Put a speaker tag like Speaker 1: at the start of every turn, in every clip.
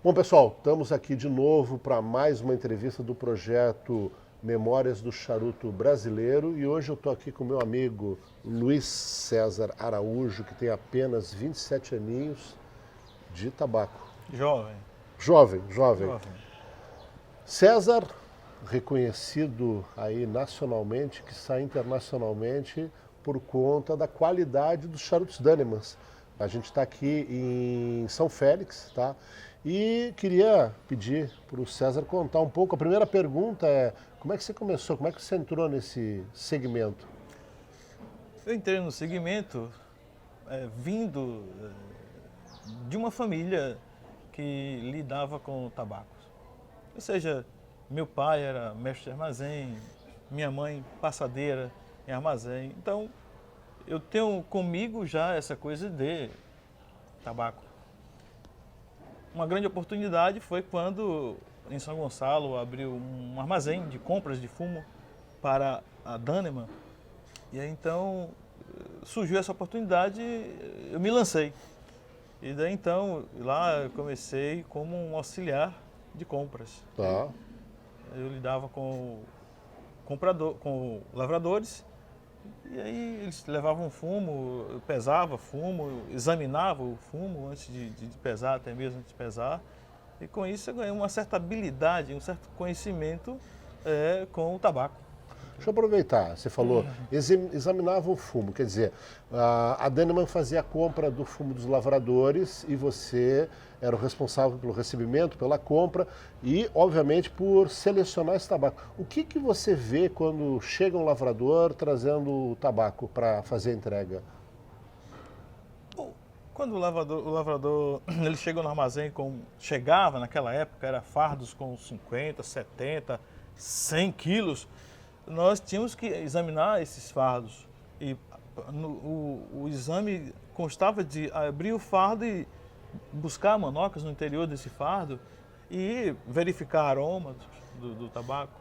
Speaker 1: Bom, pessoal, estamos aqui de novo para mais uma entrevista do projeto Memórias do Charuto Brasileiro e hoje eu estou aqui com meu amigo Luiz César Araújo, que tem apenas 27 aninhos de tabaco.
Speaker 2: Jovem.
Speaker 1: Jovem. César, reconhecido aí nacionalmente, que sai internacionalmente por conta da qualidade dos charutos Dannemans. A gente está aqui em São Félix, tá? E queria pedir para o César contar um pouco. A primeira pergunta é, como é que você começou? Como é que você entrou nesse segmento?
Speaker 2: Eu entrei no segmento vindo de uma família que lidava com tabacos. Ou seja, meu pai era mestre de armazém, minha mãe passadeira em armazém. Então, eu tenho comigo já essa coisa de tabaco. Uma grande oportunidade foi quando, em São Gonçalo, abriu um armazém de compras de fumo para a Dannemann. E aí, então, surgiu essa oportunidade, eu me lancei. E daí, então, lá eu comecei como um auxiliar de compras.
Speaker 1: Tá.
Speaker 2: Eu lidava com lavradores, e aí eles levavam fumo, eu pesava fumo, examinava o fumo antes de pesar, até mesmo antes de pesar. E com isso eu ganhei uma certa habilidade, um certo conhecimento com o tabaco.
Speaker 1: Deixa eu aproveitar, você falou, examinava o fumo, quer dizer, a Dannemann fazia a compra do fumo dos lavradores e você era o responsável pelo recebimento, pela compra e, obviamente, por selecionar esse tabaco. O que você vê quando chega um lavrador trazendo o tabaco para fazer a entrega?
Speaker 2: Bom, quando o lavrador ele chega no armazém, chegava naquela época, era fardos com 50, 70, 100 quilos, nós tínhamos que examinar esses fardos. E o exame constava de abrir o fardo e buscar manocas no interior desse fardo e verificar aroma do tabaco,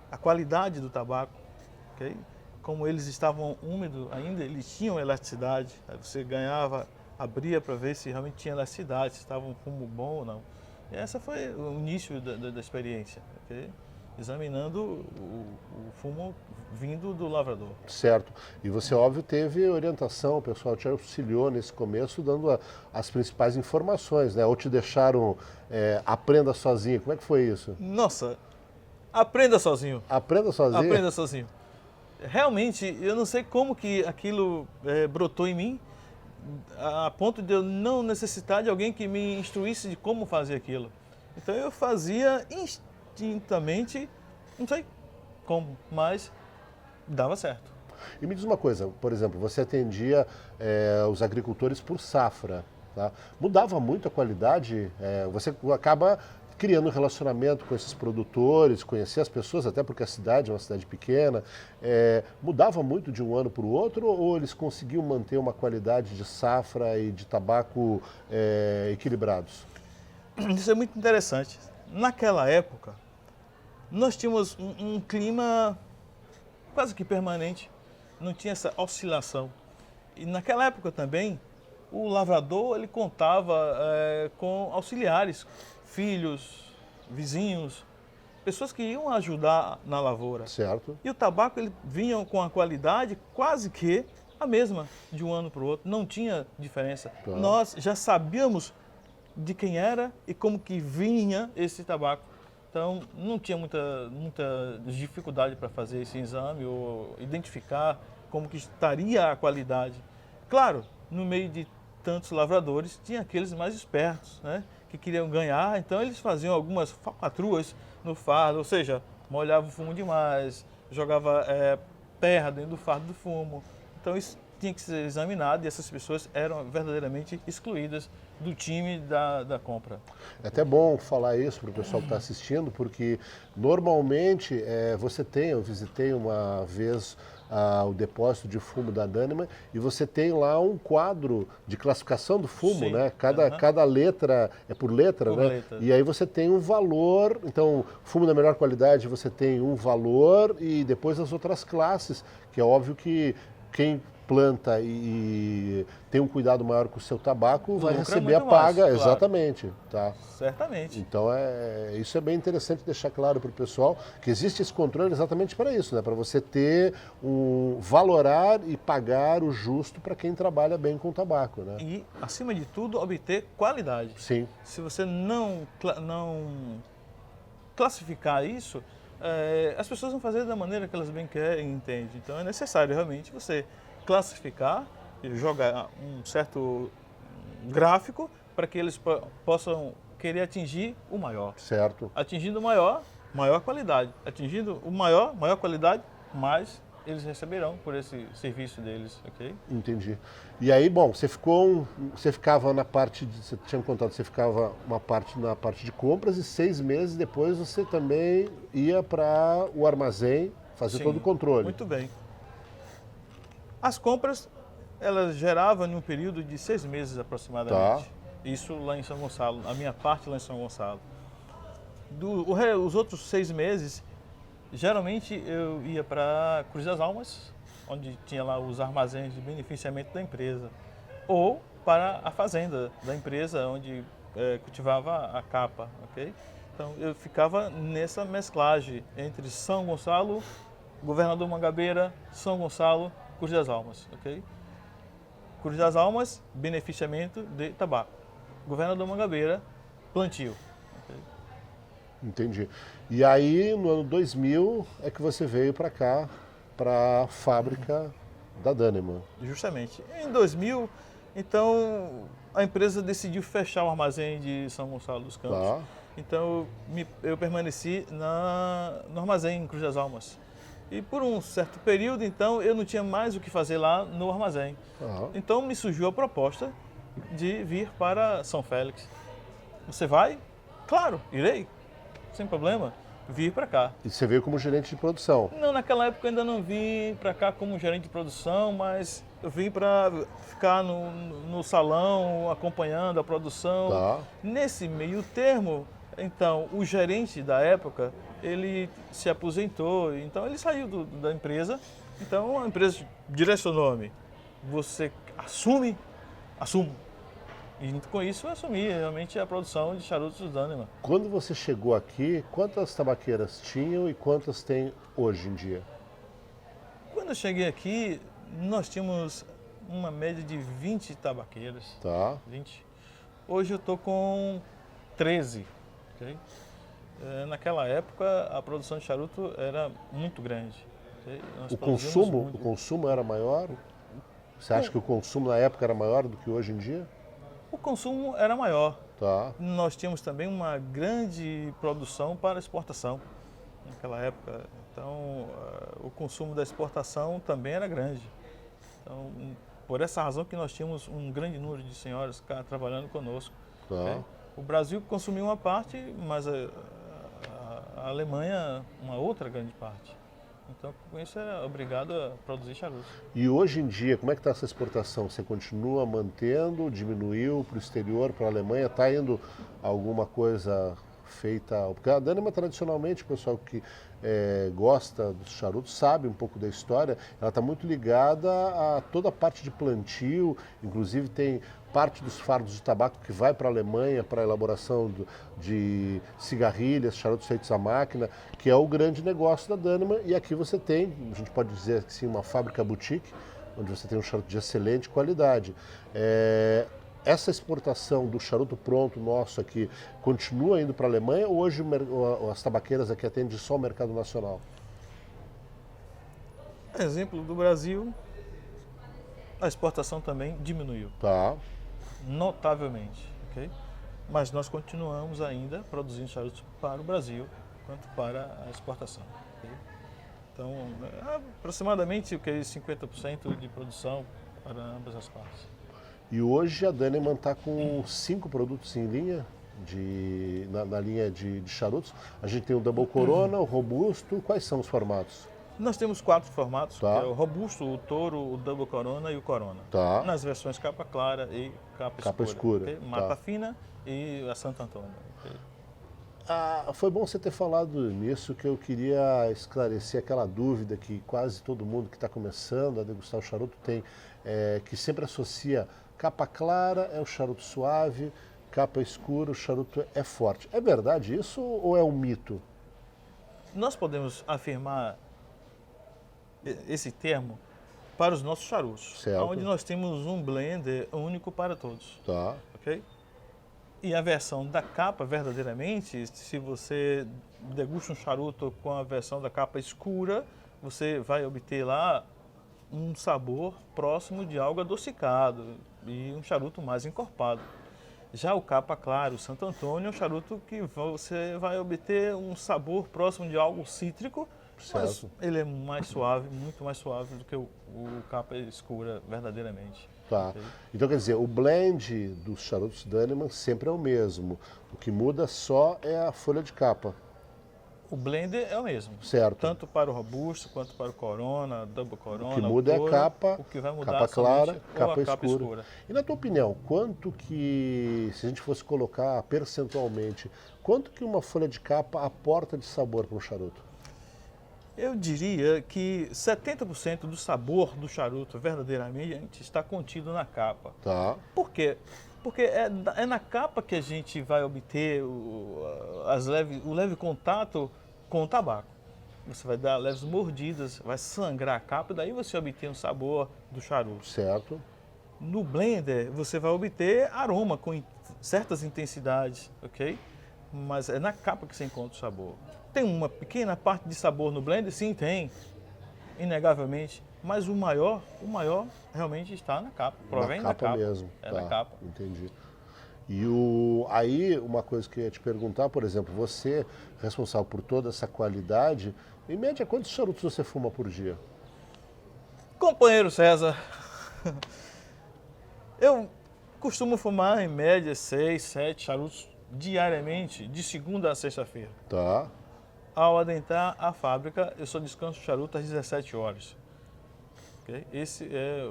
Speaker 2: a qualidade do tabaco. Okay? Como eles estavam úmidos ainda, eles tinham elasticidade. Aí você ganhava, abria para ver se realmente tinha elasticidade, se estava um fumo bom ou não. E esse foi o início da experiência. Okay? Examinando o fumo vindo do lavrador.
Speaker 1: Certo. E você, óbvio, teve orientação, o pessoal te auxiliou nesse começo, dando as principais informações, né? Ou te deixaram, aprenda sozinho. Como é que foi isso?
Speaker 2: Nossa, aprenda sozinho.
Speaker 1: Aprenda sozinho?
Speaker 2: Aprenda sozinho. Realmente, eu não sei como que aquilo brotou em mim, a ponto de eu não necessitar de alguém que me instruísse de como fazer aquilo. Então eu fazia instintivamente, não sei como, mas dava certo.
Speaker 1: E me diz uma coisa, por exemplo, você atendia os agricultores por safra, tá? Mudava muito a qualidade? Você acaba criando um relacionamento com esses produtores, conhecer as pessoas, até porque a cidade é uma cidade pequena. Mudava muito de um ano para o outro ou eles conseguiam manter uma qualidade de safra e de tabaco equilibrados?
Speaker 2: Isso é muito interessante. Naquela época, nós tínhamos um clima quase que permanente, não tinha essa oscilação. E naquela época também, o lavrador ele contava com auxiliares, filhos, vizinhos, pessoas que iam ajudar na lavoura.
Speaker 1: Certo.
Speaker 2: E o tabaco ele vinha com a qualidade quase que a mesma de um ano para o outro, não tinha diferença.
Speaker 1: Claro.
Speaker 2: Nós já sabíamos de quem era e como que vinha esse tabaco. Então, não tinha muita dificuldade para fazer esse exame ou identificar como que estaria a qualidade. Claro, no meio de tantos lavradores, tinha aqueles mais espertos, né, que queriam ganhar, então eles faziam algumas falcatruas no fardo, ou seja, molhava o fumo demais, jogava terra dentro do fardo do fumo. Então, isso tinha que ser examinado e essas pessoas eram verdadeiramente excluídas do time da compra.
Speaker 1: É até bom falar isso para o pessoal que está assistindo, porque normalmente eu visitei uma vez o depósito de fumo da Dannemann e você tem lá um quadro de classificação do fumo, sim, né? Cada letra é por letra, né? Letra. E aí você tem um valor, então fumo da melhor qualidade você tem um valor e depois as outras classes, que é óbvio que quem planta e tem um cuidado maior com o seu tabaco, vai
Speaker 2: Lucra
Speaker 1: receber a
Speaker 2: muito mais,
Speaker 1: paga,
Speaker 2: claro.
Speaker 1: exatamente, tá?
Speaker 2: Certamente.
Speaker 1: Então isso é bem interessante deixar claro para o pessoal que existe esse controle exatamente para isso, né? Para você ter valorar e pagar o justo para quem trabalha bem com tabaco, né?
Speaker 2: E, acima de tudo, obter qualidade.
Speaker 1: Sim.
Speaker 2: Se você não classificar isso, as pessoas vão fazer da maneira que elas bem querem e entendem. Então é necessário realmente você classificar e jogar um certo gráfico para que eles possam querer atingir o maior.
Speaker 1: Certo.
Speaker 2: Atingindo o maior qualidade. Atingindo o maior qualidade, mais eles receberão por esse serviço deles, ok?
Speaker 1: Entendi. E aí, bom, você ficava na parte, você tinha me contado, você ficava na parte de compras e 6 meses depois você também ia para o armazém fazer
Speaker 2: Sim,
Speaker 1: todo o controle.
Speaker 2: muito bem. As compras, elas geravam em um período de 6 meses aproximadamente.
Speaker 1: Tá.
Speaker 2: Isso lá em São Gonçalo, a minha parte lá em São Gonçalo. Os outros 6 meses, geralmente eu ia para Cruz das Almas, onde tinha lá os armazéns de beneficiamento da empresa, ou para a fazenda da empresa, onde cultivava a capa, ok? Então eu ficava nessa mesclagem entre São Gonçalo, Governador Mangabeira, São Gonçalo, Cruz das Almas, ok? Cruz das Almas, beneficiamento de tabaco. Governador Mangabeira, plantio. Okay?
Speaker 1: Entendi. E aí, no ano 2000, é que você veio para cá, para a fábrica da Dahnemann.
Speaker 2: Justamente. Em 2000, então, a empresa decidiu fechar o armazém de São Gonçalo dos Campos.
Speaker 1: Tá.
Speaker 2: Então, eu permaneci no armazém em Cruz das Almas. E por um certo período, então, eu não tinha mais o que fazer lá no armazém.
Speaker 1: Tá.
Speaker 2: Então, me surgiu a proposta de vir para São Félix. Você vai? Claro, irei. Sem problema. Vir para cá.
Speaker 1: E você veio como gerente de produção.
Speaker 2: Não, naquela época eu ainda não vim para cá como gerente de produção, mas eu vim para ficar no salão, acompanhando a produção.
Speaker 1: Tá.
Speaker 2: Nesse meio termo, então, o gerente da época, ele se aposentou, então ele saiu da empresa. Então a empresa direcionou-me. Você assume? Assumo. E com isso eu assumi realmente a produção de charutos Dahnemann.
Speaker 1: Quando você chegou aqui, quantas tabaqueiras tinham e quantas tem hoje em dia?
Speaker 2: Quando eu cheguei aqui, nós tínhamos uma média de 20 tabaqueiras.
Speaker 1: Tá.
Speaker 2: 20. Hoje eu estou com 13. Okay? Naquela época, a produção de charuto era muito grande. Okay?
Speaker 1: O consumo era maior? Você acha que o consumo na época era maior do que hoje em dia?
Speaker 2: O consumo era maior.
Speaker 1: Tá.
Speaker 2: Nós tínhamos também uma grande produção para exportação naquela época. Então, o consumo da exportação também era grande. Então, por essa razão que nós tínhamos um grande número de senhoras trabalhando conosco.
Speaker 1: Tá.
Speaker 2: Okay? O Brasil consumiu uma parte, mas a Alemanha uma outra grande parte. Então, com isso, era obrigado a produzir charutos.
Speaker 1: E hoje em dia, como é que está essa exportação? Você continua mantendo, diminuiu para o exterior, para a Alemanha? Está indo alguma coisa feita? Porque a Dahnemann, tradicionalmente, o pessoal que gosta dos charutos sabe um pouco da história, ela está muito ligada a toda a parte de plantio, inclusive tem parte dos fardos de tabaco que vai para a Alemanha para a elaboração de cigarrilhas, charutos feitos à máquina, que é o grande negócio da Dahnemann. E aqui você tem, a gente pode dizer assim, uma fábrica boutique, onde você tem um charuto de excelente qualidade. Essa exportação do charuto pronto nosso aqui continua indo para a Alemanha ou hoje as tabaqueiras aqui atendem só o mercado nacional?
Speaker 2: Exemplo do Brasil, a exportação também diminuiu.
Speaker 1: Tá.
Speaker 2: Notavelmente, ok? Mas nós continuamos ainda produzindo charutos para o Brasil quanto para a exportação. Okay? Então, aproximadamente 50% de produção para ambas as partes.
Speaker 1: E hoje a Dahnemann está com 5 produtos em linha, na linha de charutos. A gente tem o Double Corona, o Robusto. Quais são os formatos?
Speaker 2: Nós temos 4 formatos,
Speaker 1: Tá.
Speaker 2: que é o Robusto, o Toro, o Double Corona e o Corona.
Speaker 1: Tá.
Speaker 2: Nas versões capa clara e capa escura.
Speaker 1: escura,
Speaker 2: Okay?
Speaker 1: tá.
Speaker 2: Mata fina e a Santo Antônio. Okay?
Speaker 1: Foi bom você ter falado nisso, que eu queria esclarecer aquela dúvida que quase todo mundo que está começando a degustar o charuto tem, que sempre associa capa clara é o charuto suave, capa escura o charuto é forte. É verdade isso ou é um mito?
Speaker 2: Nós podemos afirmar esse termo para os nossos charutos,
Speaker 1: Certo.
Speaker 2: onde nós temos um blender único para todos.
Speaker 1: Tá.
Speaker 2: Ok? E a versão da capa, verdadeiramente, se você degusta um charuto com a versão da capa escura, você vai obter lá um sabor próximo de algo adocicado e um charuto mais encorpado. Já o capa claro, o Santo Antônio, é um charuto que você vai obter um sabor próximo de algo cítrico, mas
Speaker 1: Certo.
Speaker 2: ele é mais suave, muito mais suave do que o capa escura, verdadeiramente.
Speaker 1: Tá.
Speaker 2: Ok?
Speaker 1: Então, quer dizer, o blend dos charutos Dannemann sempre é o mesmo. O que muda só é a folha de capa.
Speaker 2: O blender é o mesmo.
Speaker 1: Certo.
Speaker 2: Tanto para o robusto, quanto para o Corona, Double Corona.
Speaker 1: O que muda é a
Speaker 2: Toro.
Speaker 1: capa,
Speaker 2: O que vai mudar
Speaker 1: capa clara,
Speaker 2: somente ou
Speaker 1: capa
Speaker 2: a capa
Speaker 1: escura.
Speaker 2: escura.
Speaker 1: E na tua opinião, quanto que, se a gente fosse colocar percentualmente, quanto que uma folha de capa aporta de sabor para um charuto?
Speaker 2: Eu diria que 70% do sabor do charuto verdadeiramente está contido na capa.
Speaker 1: Tá.
Speaker 2: Por quê? Porque é na capa que a gente vai obter o leve contato com o tabaco. Você vai dar leves mordidas, vai sangrar a capa e daí você obtém o sabor do charuto.
Speaker 1: Certo.
Speaker 2: No blender você vai obter aroma com certas intensidades, ok? Mas é na capa que você encontra o sabor. Tem uma pequena parte de sabor no blender? Sim, tem, inegavelmente. Mas o maior realmente está na capa. Provém
Speaker 1: Na
Speaker 2: da
Speaker 1: capa
Speaker 2: capa
Speaker 1: mesmo.
Speaker 2: É
Speaker 1: Tá,
Speaker 2: na capa.
Speaker 1: entendi. E aí, uma coisa que eu ia te perguntar, por exemplo, você, responsável por toda essa qualidade, em média, quantos charutos você fuma por dia?
Speaker 2: Companheiro César, eu costumo fumar em média 6, 7 charutos diariamente, de segunda a sexta-feira.
Speaker 1: Tá.
Speaker 2: Ao adentrar a fábrica, eu só descanso o charuto às 17 horas. Okay? Esse é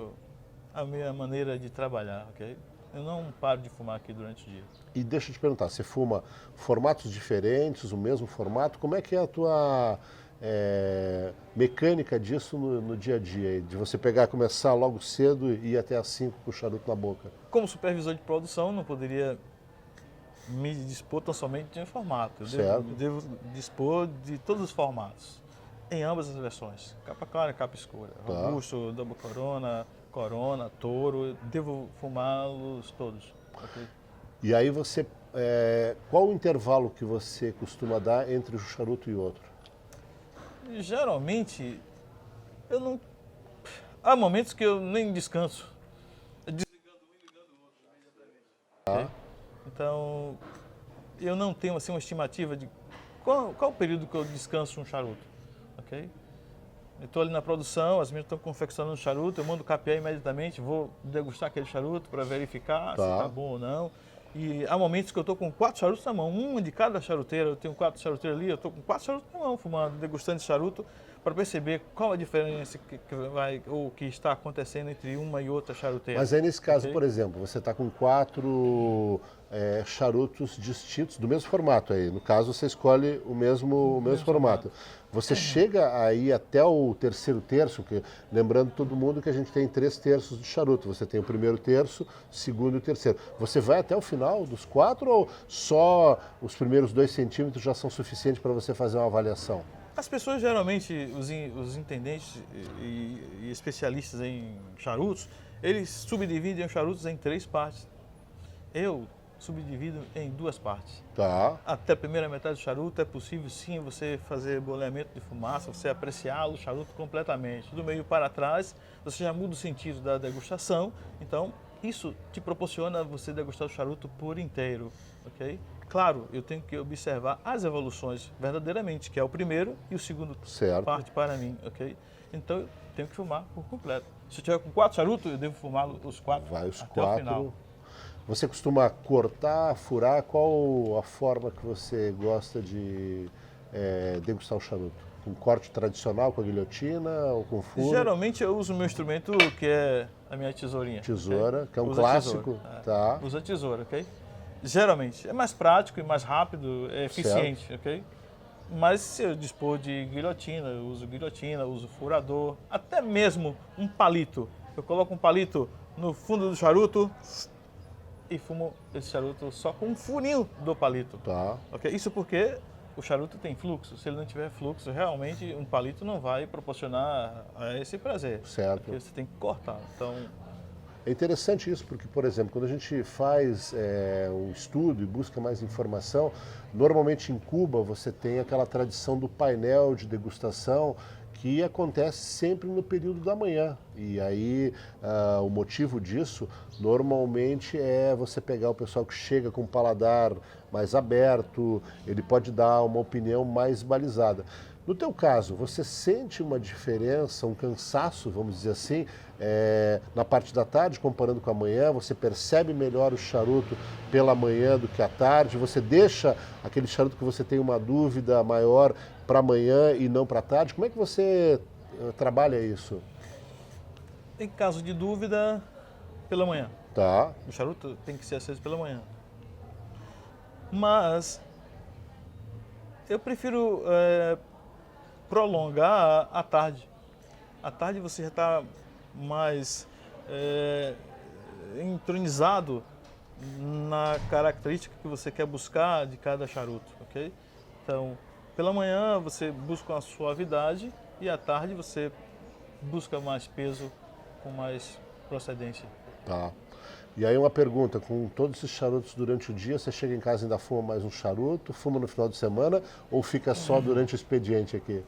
Speaker 2: a minha maneira de trabalhar, ok? Eu não paro de fumar aqui durante o dia.
Speaker 1: E deixa eu te perguntar, você fuma formatos diferentes, o mesmo formato? Como é que é a tua mecânica disso no dia a dia? De você pegar, começar logo cedo e ir até às 5 com o charuto na boca?
Speaker 2: Como supervisor de produção, não poderia me dispor tão somente de um formato. Eu devo dispor de todos os formatos, em ambas as versões. Capa clara e capa escura.
Speaker 1: Tá.
Speaker 2: Robusto, Double Corona, Corona, Toro, eu devo fumá-los todos. Okay?
Speaker 1: E aí você, qual o intervalo que você costuma dar entre um charuto e outro?
Speaker 2: Geralmente, eu não... Há momentos que eu nem descanso. Desligando um e ligando o outro imediatamente.
Speaker 1: Tá.
Speaker 2: Okay? Então, eu não tenho assim uma estimativa de qual o período que eu descanso um charuto, ok? Eu estou ali na produção, as minhas estão confeccionando um charuto, eu mando capear imediatamente, vou degustar aquele charuto para verificar se está bom ou não. E há momentos que eu estou com 4 charutos na mão, um de cada charuteira, eu tenho 4 charuteiras ali, eu estou com 4 charutos na mão, fumando, degustando esse charuto, para perceber qual a diferença que está acontecendo entre uma e outra charuteira.
Speaker 1: Mas aí nesse caso,
Speaker 2: Okay?
Speaker 1: por exemplo, você está com 4 charutos distintos, do mesmo formato aí. No caso, você escolhe o mesmo formato. Você chega aí até o terceiro terço, que, lembrando todo mundo que a gente tem 3 terços de charuto. Você tem o primeiro terço, o segundo e o terceiro. Você vai até o final dos 4 ou só os primeiros 2 centímetros já são suficientes para você fazer uma avaliação?
Speaker 2: As pessoas geralmente, os intendentes e especialistas em charutos, eles subdividem os charutos em 3 partes. Eu subdivido em 2 partes.
Speaker 1: Tá.
Speaker 2: Até a primeira metade do charuto é possível sim você fazer boleamento de fumaça, você apreciá-lo, o charuto completamente. Do meio para trás, você já muda o sentido da degustação, então isso te proporciona você degustar o charuto por inteiro, ok? Claro, eu tenho que observar as evoluções verdadeiramente, que é o primeiro e o segundo parte para mim, ok? Então eu tenho que fumar por completo. Se eu tiver com 4 charutos, eu devo fumar os 4
Speaker 1: Vai os
Speaker 2: até o final.
Speaker 1: Você costuma cortar, furar? Qual a forma que você gosta de degustar o charuto? Com corte tradicional, com a guilhotina ou com furo?
Speaker 2: Geralmente eu uso o meu instrumento, que é a minha tesourinha.
Speaker 1: Tesoura,
Speaker 2: okay?
Speaker 1: que é um
Speaker 2: Usa
Speaker 1: clássico.
Speaker 2: Tesoura,
Speaker 1: Tá.
Speaker 2: Usa tesoura, ok? Geralmente. É mais prático e mais rápido, é eficiente, ok? Mas se eu dispor de guilhotina, eu uso guilhotina, uso furador, até mesmo um palito. Eu coloco um palito no fundo do charuto e fumo esse charuto só com um furinho do palito.
Speaker 1: Tá.
Speaker 2: Ok? Isso porque o charuto tem fluxo. Se ele não tiver fluxo, realmente um palito não vai proporcionar esse prazer.
Speaker 1: Certo.
Speaker 2: Porque você tem que cortar. Então,
Speaker 1: É interessante isso, porque, por exemplo, quando a gente faz um estudo e busca mais informação, normalmente em Cuba você tem aquela tradição do painel de degustação que acontece sempre no período da manhã. E aí o motivo disso normalmente é você pegar o pessoal que chega com o paladar mais aberto, ele pode dar uma opinião mais balizada. No teu caso, você sente uma diferença, um cansaço, vamos dizer assim, na parte da tarde, comparando com a manhã? Você percebe melhor o charuto pela manhã do que à tarde? Você deixa aquele charuto que você tem uma dúvida maior para amanhã e não para a tarde? Como é que você trabalha isso?
Speaker 2: em caso de dúvida, pela manhã.
Speaker 1: Tá,
Speaker 2: O charuto tem que ser aceso pela manhã. Mas eu prefiro prolongar à tarde. À tarde você já está mais entronizado na característica que você quer buscar de cada charuto, ok? Então, pela manhã você busca uma suavidade e à tarde você busca mais peso com mais procedência.
Speaker 1: tá. E aí uma pergunta, com todos esses charutos durante o dia, você chega em casa e ainda fuma mais um charuto, fuma no final de semana ou fica só durante o expediente aqui?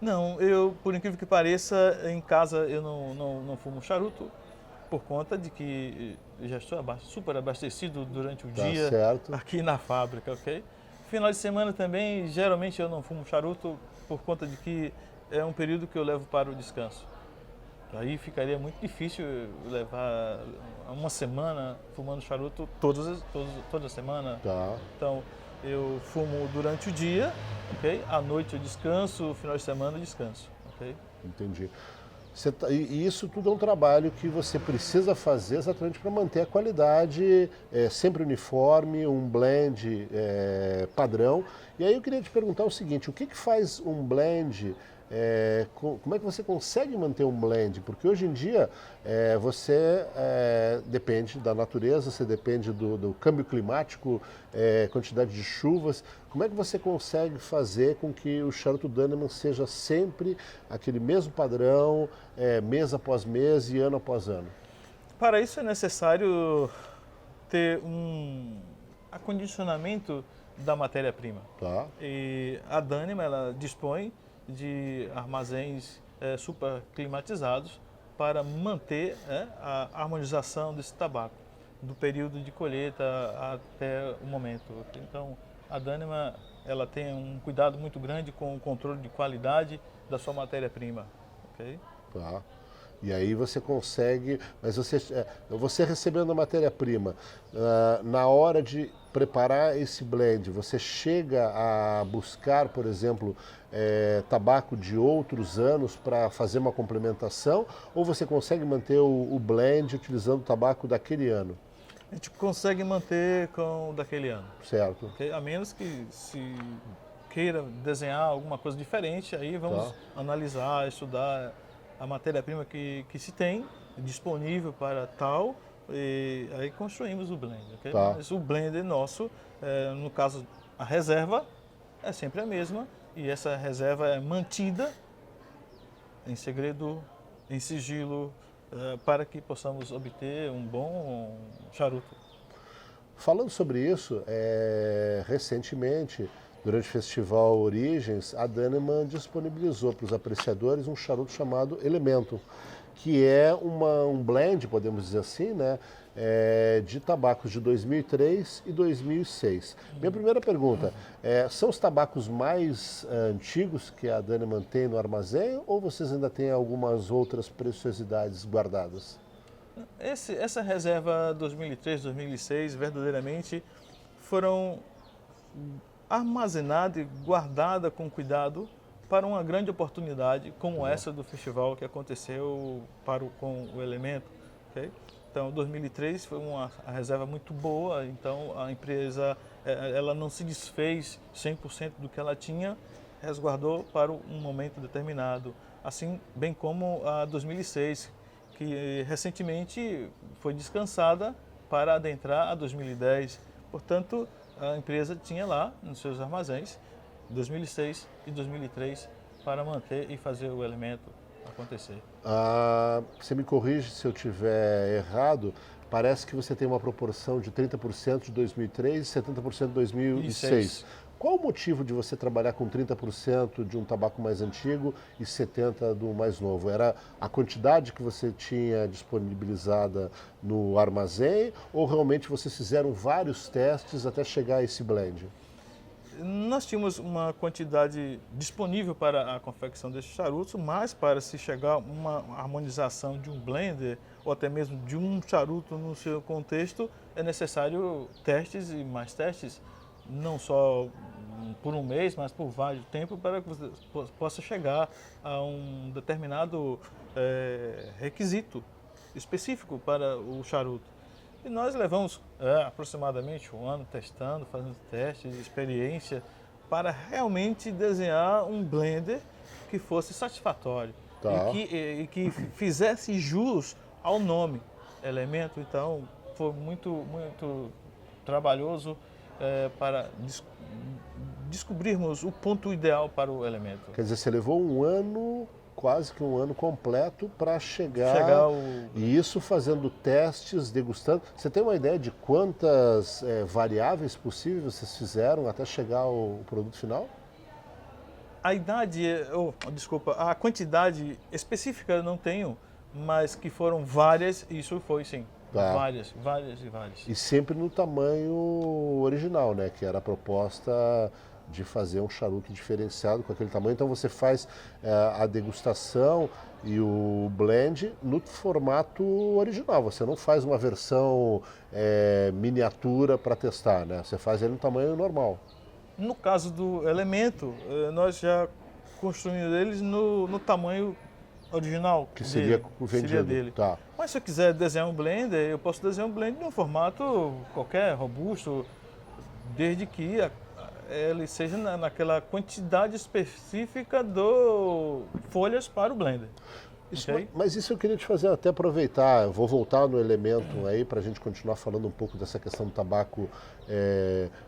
Speaker 2: Não, eu, por incrível que pareça, em casa eu não fumo charuto por conta de que eu já estou super abastecido durante o
Speaker 1: Tá
Speaker 2: dia
Speaker 1: certo.
Speaker 2: aqui na fábrica, ok? Final de semana também, geralmente eu não fumo charuto por conta de que é um período que eu levo para o descanso. Aí ficaria muito difícil eu levar uma semana fumando charuto toda semana.
Speaker 1: Tá.
Speaker 2: Então, eu fumo durante o dia, ok? À noite eu descanso, final de semana eu descanso, ok?
Speaker 1: Entendi. E isso tudo é um trabalho que você precisa fazer exatamente para manter a qualidade sempre uniforme, um blend padrão. E aí eu queria te perguntar o seguinte, o que faz um blend, como é que você consegue manter um blend? Porque hoje em dia você depende da natureza, você depende do câmbio climático, quantidade de chuvas. Como é que você consegue fazer com que o charuto Dannemann seja sempre aquele mesmo padrão, mês após mês e ano após ano?
Speaker 2: Para isso é necessário ter um acondicionamento da matéria-prima.
Speaker 1: Tá,
Speaker 2: E a Dannemann, ela dispõe de armazéns super climatizados para manter a harmonização desse tabaco, do período de colheita até o momento. Então, a Dannemann, ela tem um cuidado muito grande com o controle de qualidade da sua matéria-prima, ok?
Speaker 1: tá. E aí você consegue, mas você recebendo a matéria-prima, na hora de preparar esse blend, você chega a buscar, por exemplo, tabaco de outros anos para fazer uma complementação, ou você consegue manter o blend utilizando o tabaco daquele ano?
Speaker 2: A gente consegue manter com o daquele ano,
Speaker 1: Certo.
Speaker 2: ok? A menos que se queira desenhar alguma coisa diferente, aí vamos analisar, estudar a matéria-prima que se tem disponível para tal, e aí construímos o blend, ok?
Speaker 1: Tá.
Speaker 2: Mas o blend nosso, no caso, a reserva é sempre a mesma, e essa reserva é mantida em segredo, em sigilo, para que possamos obter um bom charuto.
Speaker 1: Falando sobre isso, recentemente, durante o Festival Origens, a Dannemann disponibilizou para os apreciadores um charuto chamado Elemento, que é um blend, podemos dizer assim, né, de tabacos de 2003 e 2006. Minha primeira pergunta, são os tabacos mais antigos que a Dannemann tem no armazém ou vocês ainda têm algumas outras preciosidades guardadas?
Speaker 2: Essa reserva 2003, 2006, verdadeiramente foram armazenada e guardada com cuidado para uma grande oportunidade como essa do festival que aconteceu com o Elemento. Okay? Então, 2003 foi uma reserva muito boa, então a empresa ela não se desfez 100% do que ela tinha, resguardou para um momento determinado. Assim, bem como a 2006, que recentemente foi descansada para adentrar a 2010. Portanto, a empresa tinha lá nos seus armazéns 2006 e 2003 para manter e fazer o elemento acontecer.
Speaker 1: Você me corrige se eu estiver errado, parece que você tem uma proporção de 30% de 2003 e 70% de 2006. Qual o motivo de você trabalhar com 30% de um tabaco mais antigo e 70% do mais novo? Era a quantidade que você tinha disponibilizada no armazém ou realmente vocês fizeram vários testes até chegar a esse blend?
Speaker 2: Nós tínhamos uma quantidade disponível para a confecção desses charutos, mas para se chegar a uma harmonização de um blender ou até mesmo de um charuto no seu contexto, é necessário testes e mais testes, não só por um mês, mas por vários tempos, para que você possa chegar a um determinado requisito específico para o charuto. E nós levamos aproximadamente um ano testando, fazendo testes de experiência, para realmente desenhar um blender que fosse satisfatório e que fizesse jus ao nome Elemento. Então, foi muito trabalhoso para descobrirmos o ponto ideal para o Elemento.
Speaker 1: Quer dizer, você levou um ano, quase que um ano completo para chegar e isso fazendo testes, degustando. Você tem uma ideia de quantas variáveis possíveis vocês fizeram até chegar ao produto final?
Speaker 2: A quantidade específica eu não tenho, mas que foram várias, isso foi sim. Várias.
Speaker 1: E sempre no tamanho original, né? Que era a proposta de fazer um charuto diferenciado com aquele tamanho. Então você faz a degustação e o blend no formato original. Você não faz uma versão miniatura para testar, né? Você faz ele no tamanho normal.
Speaker 2: No caso do Elemento, nós já construímos eles no tamanho original
Speaker 1: que seria o vendido.
Speaker 2: Seria dele.
Speaker 1: Tá.
Speaker 2: Mas se eu quiser desenhar um blender, eu posso desenhar um blender em um formato qualquer, robusto, desde que ele seja naquela quantidade específica de folhas para o blender. Okay?
Speaker 1: Mas isso eu queria te fazer até aproveitar, eu vou voltar no Elemento aí para a gente continuar falando um pouco dessa questão do tabaco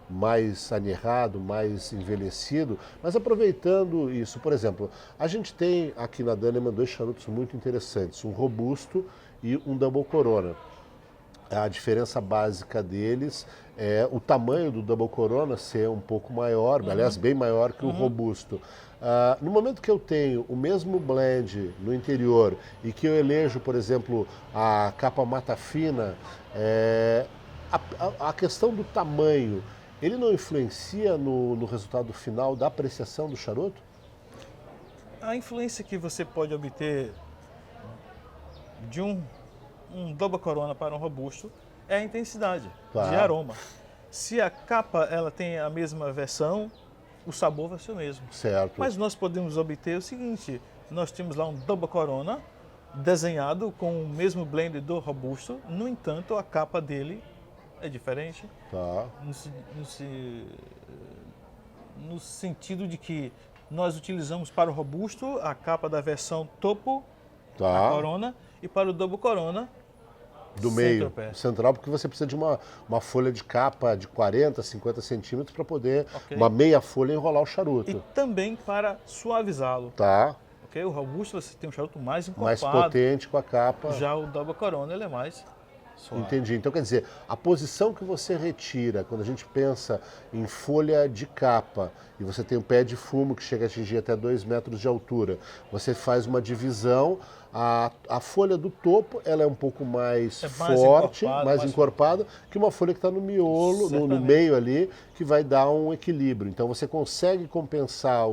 Speaker 1: mais anerrado, mais envelhecido, mas aproveitando isso, por exemplo, a gente tem aqui na Daneman dois charutos muito interessantes, um robusto e um double corona. A diferença básica deles é o tamanho do double corona ser um pouco maior, aliás, bem maior que o robusto. No momento que eu tenho o mesmo blend no interior e que eu elejo, por exemplo, a capa mata fina, a questão do tamanho, ele não influencia no resultado final da apreciação do charuto?
Speaker 2: A influência que você pode obter de um double corona para um robusto é a intensidade de aroma. Se a capa ela tem a mesma versão, o sabor vai ser o mesmo.
Speaker 1: Certo.
Speaker 2: Mas nós podemos obter o seguinte, nós temos lá um double corona desenhado com o mesmo blend do robusto, no entanto a capa dele é diferente. No sentido de que nós utilizamos para o robusto a capa da versão topo da corona e para o double corona
Speaker 1: do meio, central, porque você precisa de uma folha de capa de 40, 50 centímetros para poder, uma meia folha, enrolar o charuto.
Speaker 2: E também para suavizá-lo. Okay? O robusto você tem um charuto mais encorpado.
Speaker 1: Mais potente com a capa.
Speaker 2: Já o double corona ele é mais suave.
Speaker 1: Entendi. Então quer dizer, a posição que você retira, quando a gente pensa em folha de capa, e você tem um pé de fumo que chega a atingir até 2 metros de altura, você faz uma divisão. A folha do topo ela é um pouco mais forte, mais encorpada, que uma folha que está no miolo, no meio ali, que vai dar um equilíbrio. Então você consegue compensar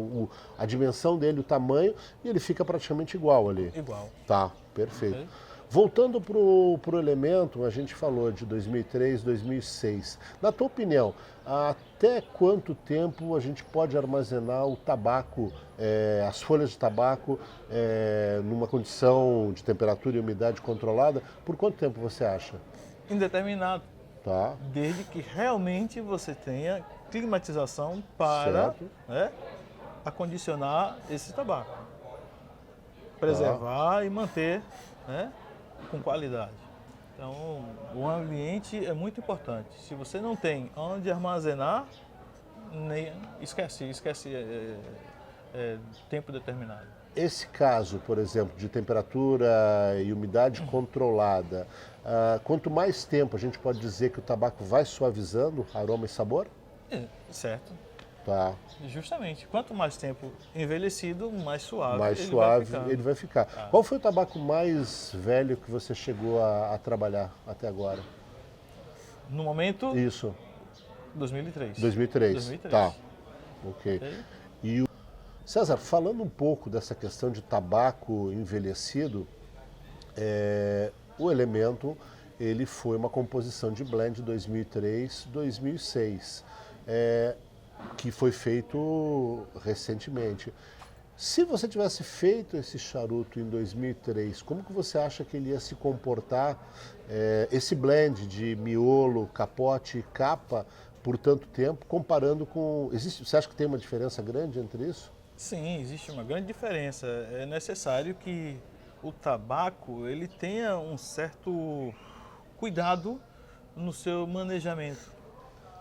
Speaker 1: a dimensão dele, o tamanho, e ele fica praticamente igual ali.
Speaker 2: Igual.
Speaker 1: Tá, perfeito. Voltando para o elemento, a gente falou de 2003, 2006. Na tua opinião, até quanto tempo a gente pode armazenar o tabaco, as folhas de tabaco, numa condição de temperatura e umidade controlada? Por quanto tempo você acha?
Speaker 2: Indeterminado.
Speaker 1: Tá.
Speaker 2: Desde que realmente você tenha climatização para acondicionar esse tabaco. Preservar e manter, né, com qualidade. Então, o ambiente é muito importante. Se você não tem onde armazenar, esquece tempo determinado.
Speaker 1: Esse caso, por exemplo, de temperatura e umidade controlada, quanto mais tempo a gente pode dizer que o tabaco vai suavizando aroma e sabor?
Speaker 2: Certo.
Speaker 1: Tá.
Speaker 2: Justamente. Quanto mais tempo envelhecido, mais suave
Speaker 1: ele vai ficar. Qual foi o tabaco mais velho que você chegou a trabalhar até agora?
Speaker 2: No momento?
Speaker 1: Isso.
Speaker 2: 2003.
Speaker 1: 2003. Tá. Ok. E César, falando um pouco dessa questão de tabaco envelhecido, o Elemento ele foi uma composição de blend 2003-2006. Que foi feito recentemente. Se você tivesse feito esse charuto em 2003, como que você acha que ele ia se comportar, esse blend de miolo, capote e capa, por tanto tempo, comparando com... Você acha que tem uma diferença grande entre isso?
Speaker 2: Sim, existe uma grande diferença. É necessário que o tabaco ele tenha um certo cuidado no seu manejamento.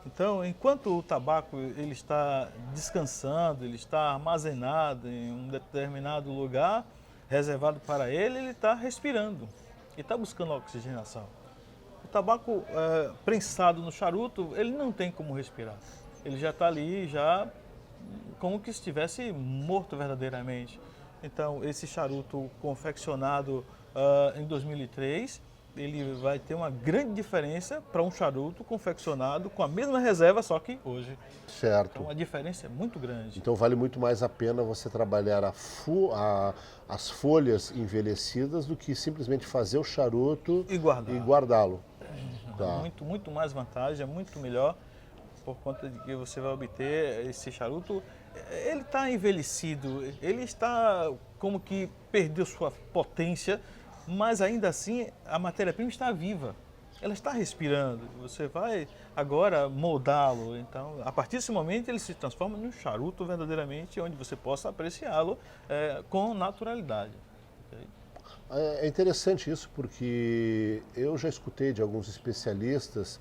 Speaker 2: Então, enquanto o tabaco ele está descansando, ele está armazenado em um determinado lugar, reservado para ele, ele está respirando e está buscando oxigenação. O tabaco prensado no charuto, ele não tem como respirar. Ele já está ali, já como que estivesse morto verdadeiramente. Então, esse charuto confeccionado em 2003, ele vai ter uma grande diferença para um charuto confeccionado com a mesma reserva, só que hoje.
Speaker 1: Certo.
Speaker 2: Então a diferença é muito grande.
Speaker 1: Então vale muito mais a pena você trabalhar as folhas envelhecidas do que simplesmente fazer o charuto e guardá-lo. Tá.
Speaker 2: Muito mais vantagem, é muito melhor, por conta de que você vai obter esse charuto. Ele está envelhecido, ele está como que perdeu sua potência, mas ainda assim a matéria-prima está viva, ela está respirando. Você vai agora moldá-lo, então a partir desse momento ele se transforma num charuto verdadeiramente, onde você possa apreciá-lo com naturalidade. Okay?
Speaker 1: É interessante isso porque eu já escutei de alguns especialistas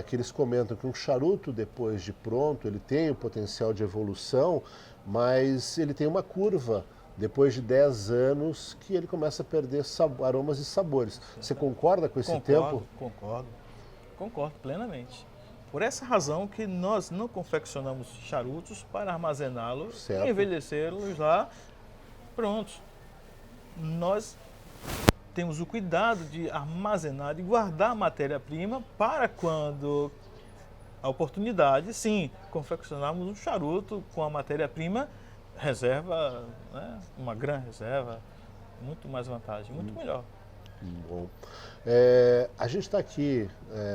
Speaker 1: que eles comentam que um charuto depois de pronto ele tem o potencial de evolução, mas ele tem uma curva. Depois de 10 anos que ele começa a perder aromas e sabores. Você concorda com esse tempo?
Speaker 2: Concordo plenamente. Por essa razão que nós não confeccionamos charutos para armazená-los e envelhecê-los lá prontos. Nós temos o cuidado de armazenar e guardar a matéria-prima para quando a oportunidade, sim, confeccionarmos um charuto com a matéria-prima reserva, né? Uma grande reserva, muito mais vantagem, muito melhor.
Speaker 1: Bom. A gente está aqui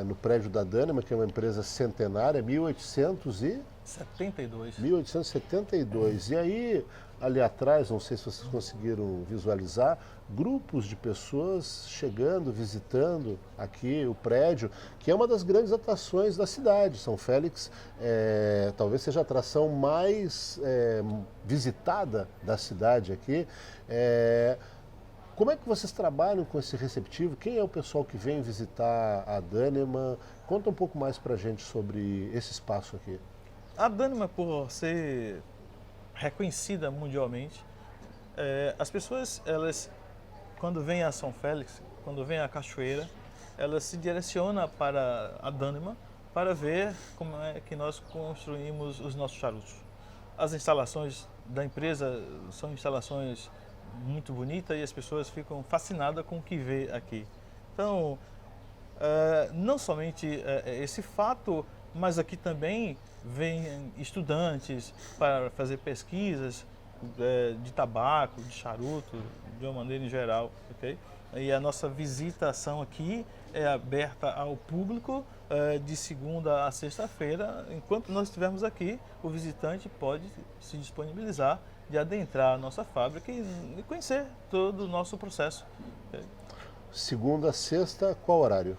Speaker 1: no prédio da Dânima, que é uma empresa centenária, 1872. E aí, ali atrás, não sei se vocês conseguiram visualizar, grupos de pessoas chegando, visitando aqui o prédio, que é uma das grandes atrações da cidade. São Félix talvez seja a atração mais visitada da cidade aqui. Como é que vocês trabalham com esse receptivo? Quem é o pessoal que vem visitar a Dânima? Conta um pouco mais pra gente sobre esse espaço aqui.
Speaker 2: A Dânima, por ser reconhecida mundialmente, as pessoas, elas, quando vêm a São Félix, quando vêm à Cachoeira, elas se direcionam para a Dânima para ver como é que nós construímos os nossos charutos. As instalações da empresa são instalações muito bonita e as pessoas ficam fascinadas com o que vê aqui. Então, não somente esse fato, mas aqui também vêm estudantes para fazer pesquisas de tabaco, de charuto, de uma maneira em geral, ok? E a nossa visitação aqui é aberta ao público de segunda a sexta-feira. Enquanto nós estivermos aqui, o visitante pode se disponibilizar de adentrar a nossa fábrica e conhecer todo o nosso processo.
Speaker 1: Segunda a sexta, qual horário?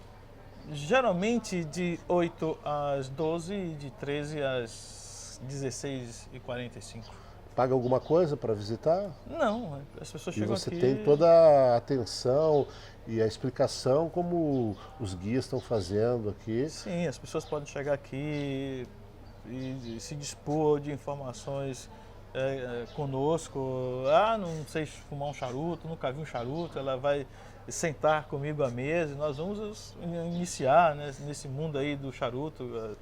Speaker 2: Geralmente de 8 às 12 e de 13 às 16h45.
Speaker 1: Paga alguma coisa para visitar?
Speaker 2: Não, as pessoas
Speaker 1: E
Speaker 2: chegam
Speaker 1: você
Speaker 2: aqui...
Speaker 1: tem toda a atenção e a explicação como os guias estão fazendo aqui.
Speaker 2: Sim, as pessoas podem chegar aqui e se dispor de informações conosco. Ah, não sei fumar um charuto, nunca vi um charuto. Ela vai sentar comigo à mesa e nós vamos iniciar, né, nesse mundo aí do charuto,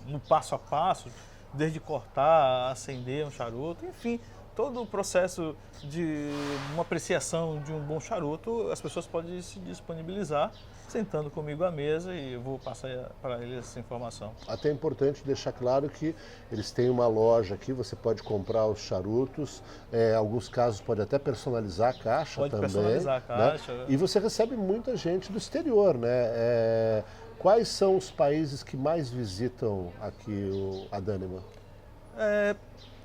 Speaker 2: no passo a passo, desde cortar, acender um charuto, enfim, todo o processo de uma apreciação de um bom charuto, as pessoas podem se disponibilizar sentando comigo à mesa e eu vou passar para eles essa informação.
Speaker 1: Até é importante deixar claro que eles têm uma loja aqui, você pode comprar os charutos, alguns casos pode até personalizar a caixa
Speaker 2: Pode
Speaker 1: também.
Speaker 2: personalizar a caixa.
Speaker 1: Né? E você recebe muita gente do exterior, né? Quais são os países que mais visitam aqui a Dânima?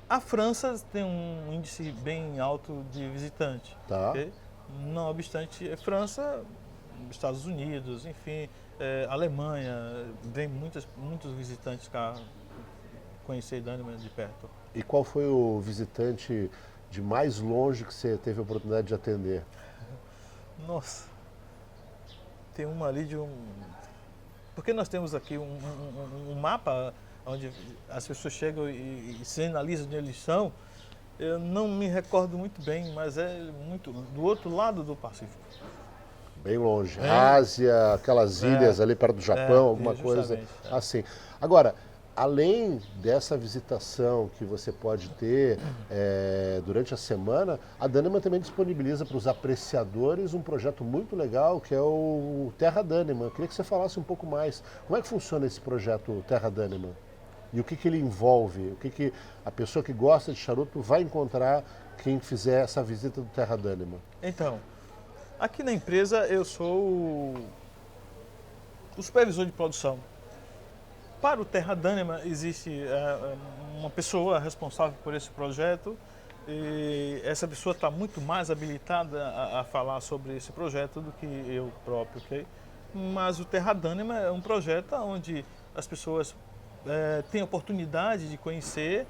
Speaker 2: A França tem um índice bem alto de visitantes.
Speaker 1: Tá.
Speaker 2: Okay? Não obstante, a França, Estados Unidos, enfim, Alemanha, vem muitos visitantes cá conhecer Dânima de perto.
Speaker 1: E qual foi o visitante de mais longe que você teve a oportunidade de atender?
Speaker 2: Nossa, tem uma ali de um... Porque nós temos aqui um mapa onde as pessoas chegam e se analisam onde eles são. Eu não me recordo muito bem, mas é muito do outro lado do Pacífico.
Speaker 1: Bem longe. Ásia, aquelas ilhas ali perto do Japão, alguma coisa assim. Agora, além dessa visitação que você pode ter durante a semana, a Dânima também disponibiliza para os apreciadores um projeto muito legal que é o Terra Dânima. Eu queria que você falasse um pouco mais. Como é que funciona esse projeto Terra Dânima? E o que ele envolve? O que a pessoa que gosta de charuto vai encontrar quem fizer essa visita do Terra Dânima?
Speaker 2: Então, aqui na empresa eu sou o supervisor de produção. Para o Terra Dânima existe uma pessoa responsável por esse projeto e essa pessoa está muito mais habilitada a falar sobre esse projeto do que eu próprio, ok? Mas o Terra Dânima é um projeto onde as pessoas têm a oportunidade de conhecer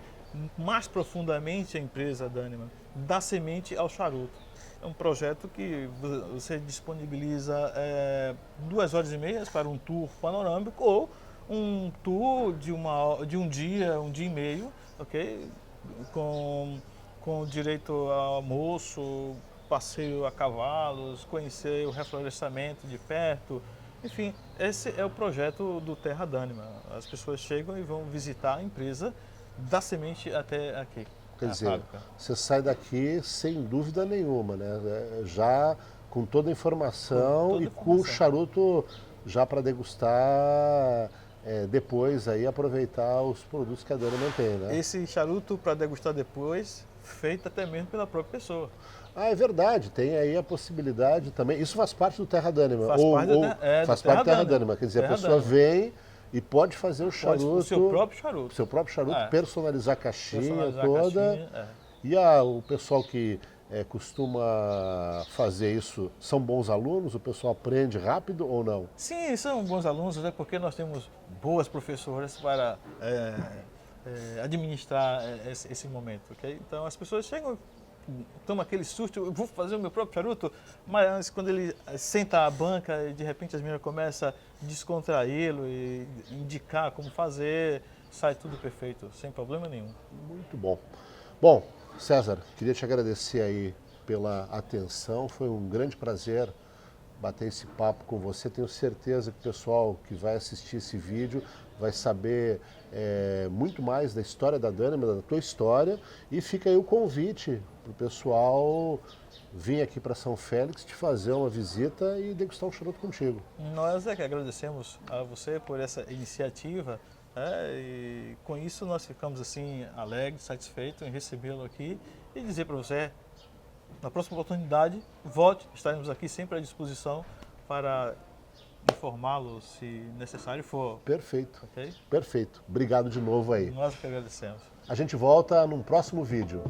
Speaker 2: mais profundamente a empresa Dânima, da semente ao charuto. É um projeto que você disponibiliza 2h30 para um tour panorâmico ou um tour de um dia e meio, ok? Com direito ao almoço, passeio a cavalos, conhecer o reflorestamento de perto. Enfim, esse é o projeto do Terra Dânima. As pessoas chegam e vão visitar a empresa da semente até aqui.
Speaker 1: Quer dizer, você sai daqui sem dúvida nenhuma, né? Já com toda a informação e com o charuto já para degustar depois, aí aproveitar os produtos que a Dânima tem, né?
Speaker 2: Esse charuto para degustar depois, feito até mesmo pela própria pessoa.
Speaker 1: Ah, é verdade, tem aí a possibilidade também. Isso faz parte do Terra Dânima.
Speaker 2: Faz
Speaker 1: parte do Terra Dânima. Quer dizer, a pessoa vem e pode fazer o charuto.
Speaker 2: O seu próprio charuto.
Speaker 1: Seu próprio charuto, personalizar a caixinha toda. E o pessoal que costuma fazer isso são bons alunos? O pessoal aprende rápido ou não?
Speaker 2: Sim, são bons alunos, até porque nós temos boas professoras para administrar esse momento, ok? Então as pessoas chegam, tomam aquele susto, eu vou fazer o meu próprio charuto, mas quando ele senta à banca e de repente as meninas começam a descontraí-lo e indicar como fazer, sai tudo perfeito, sem problema nenhum.
Speaker 1: Muito bom. Bom, César, queria te agradecer aí pela atenção, foi um grande prazer bater esse papo com você. Tenho certeza que o pessoal que vai assistir esse vídeo vai saber muito mais da história da Dânima, da tua história, e fica aí o convite para o pessoal vir aqui para São Félix, te fazer uma visita e degustar um charuto contigo.
Speaker 2: Nós é que agradecemos a você por essa iniciativa. E com isso nós ficamos assim alegres, satisfeitos em recebê-lo aqui e dizer para você, Na próxima oportunidade, volte, estaremos aqui sempre à disposição para informá-lo se necessário for.
Speaker 1: Perfeito,
Speaker 2: Ok?
Speaker 1: perfeito. Obrigado de novo aí.
Speaker 2: Nós que agradecemos.
Speaker 1: A gente volta num próximo vídeo.